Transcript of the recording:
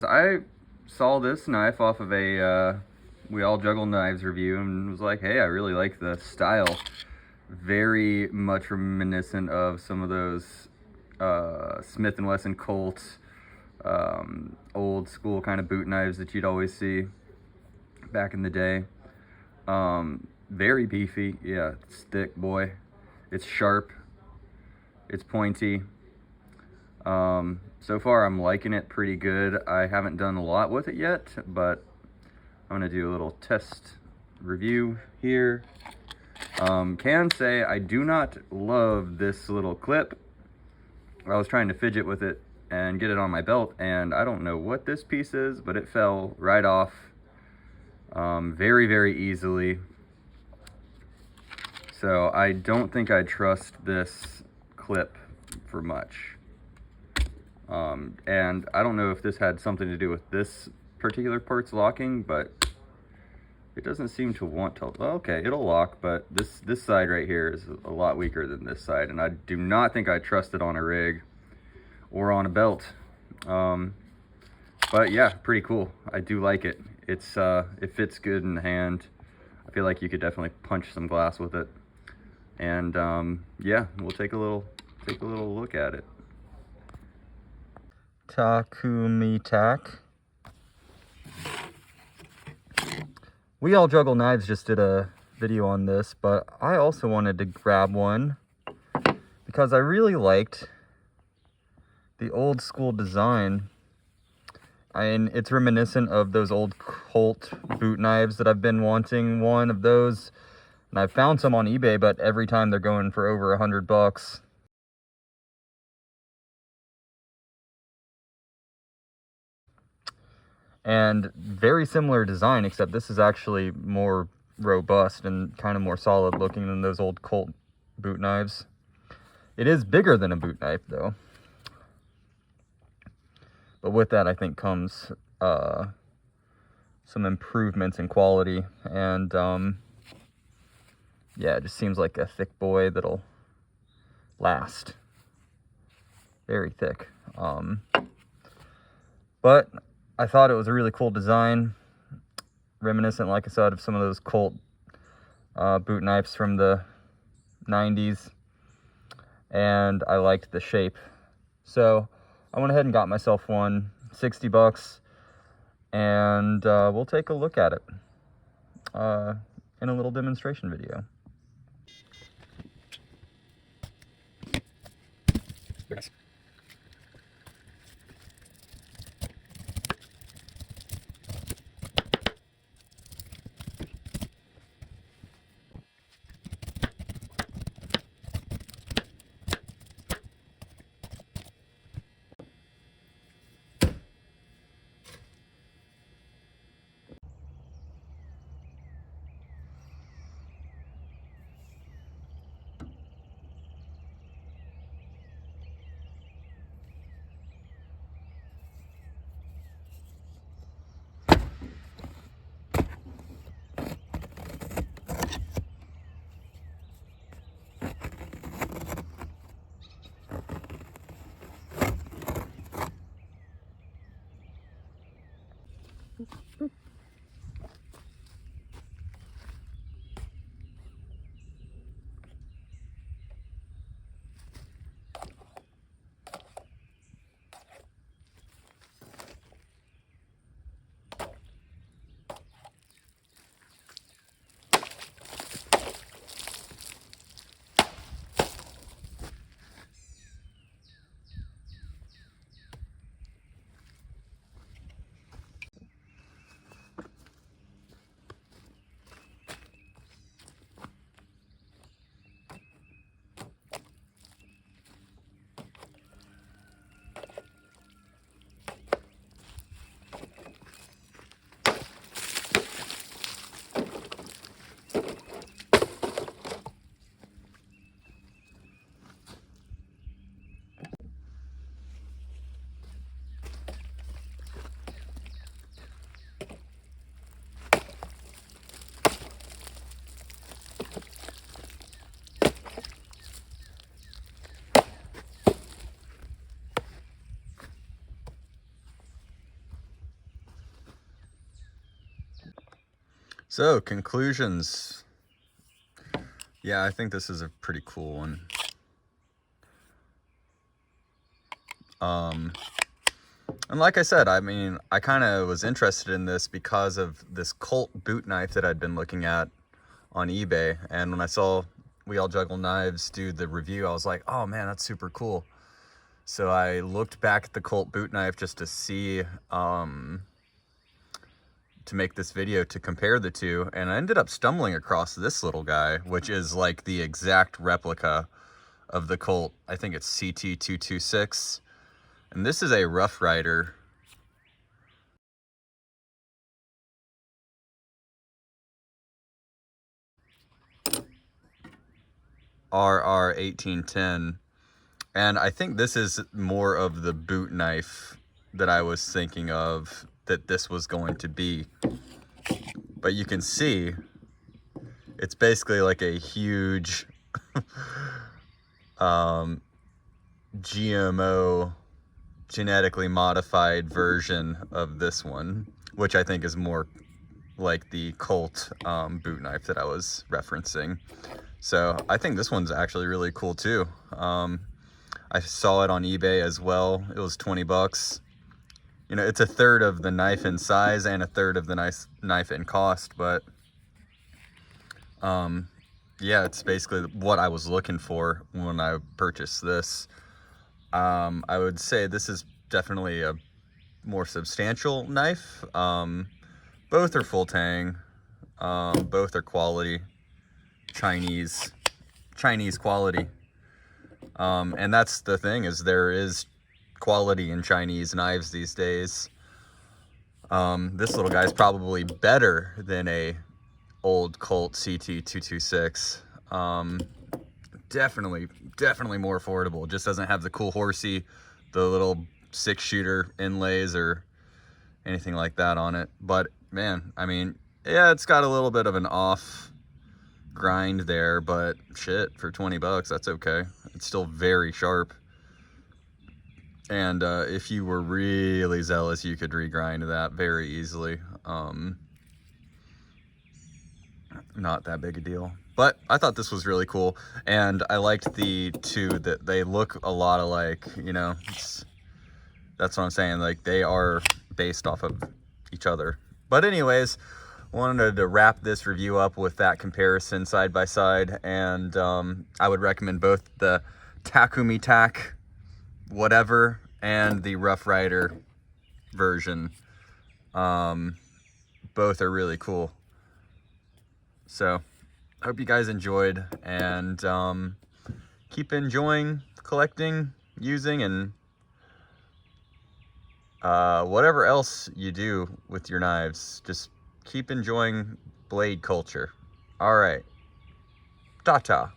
I saw this knife off of a We All Juggle Knives review and was like, hey, I really like the style. Very much reminiscent of some of those Smith & Wesson Colt old school kind of boot knives that you'd always see back in the day. Very beefy. Yeah, it's thick, boy. It's sharp. It's pointy. So far I'm liking it pretty good. I haven't done a lot with it yet, but I'm gonna do a little test review here. Can say I do not love this little clip. I was trying to fidget with it and get it on my belt, and I don't know what this piece is, but it fell right off very, very easily. So I don't think I trust this clip for much. And I don't know if this had something to do with this particular part's locking, but it doesn't seem to want to. Well, okay, it'll lock, but this side right here is a lot weaker than this side, and I do not think I trust it on a rig or on a belt. But yeah, pretty cool. I do like it. It fits good in the hand. I feel like you could definitely punch some glass with it. And yeah, we'll take a little look at it. Takumitak. We All Juggle Knives just did a video on this, but I also wanted to grab one because I really liked the old school design. And it's reminiscent of those old Colt boot knives that I've been wanting one of those. And I've found some on eBay, but every time they're going for over $100. And very similar design, except this is actually more robust and kind of more solid looking than those old Colt boot knives. It is bigger than a boot knife though. But with that, I think comes some improvements in quality. And yeah, it just seems like a thick boy that'll last. Very thick. But I thought it was a really cool design, reminiscent, like I said, of some of those Colt boot knives from the 90s, and I liked the shape. So I went ahead and got myself one, 60 bucks, and we'll take a look at it in a little demonstration video. Yes. So, conclusions. Yeah, I think this is a pretty cool one. And like I said, I mean, I kind of was interested in this because of this Colt boot knife that I'd been looking at on eBay. And when I saw We All Juggle Knives do the review, I was like, oh man, that's super cool. So I looked back at the Colt boot knife just to see, to make this video to compare the two. And I ended up stumbling across this little guy, which is like the exact replica of the Colt. I think it's CT226. And this is a Rough Ryder. RR1810. And I think this is more of the boot knife that I was thinking of that this was going to be. But you can see it's basically like a huge GMO, genetically modified version of this one, which I think is more like the Colt boot knife that I was referencing. So I think this one's actually really cool too. I saw it on eBay as well. It was 20 bucks. You know, it's a third of the knife in size and a third of the knife in cost, but yeah, it's basically what I was looking for when I purchased this. I would say this is definitely a more substantial knife. Both are full tang. Both are quality. Chinese quality. And that's the thing, is there is quality in Chinese knives these days. This little guy's probably better than a old Colt CT226. Definitely more affordable. It just doesn't have the cool horsey, the little 6-shooter inlays or anything like that on it. But man, I mean, yeah, it's got a little bit of an off grind there, but shit, for 20 bucks, that's okay. It's still very sharp. And if you were really zealous, you could regrind that very easily. Not that big a deal. But I thought this was really cool, and I liked the two that they look a lot alike, you know. That's what I'm saying, like they are based off of each other. But anyways, wanted to wrap this review up with that comparison side by side, and I would recommend both the Takumitak whatever and the Rough Ryder version. Both are really cool. So I hope you guys enjoyed, and keep enjoying collecting, using, and whatever else you do with your knives. Just keep enjoying blade culture. All right. Ta-ta.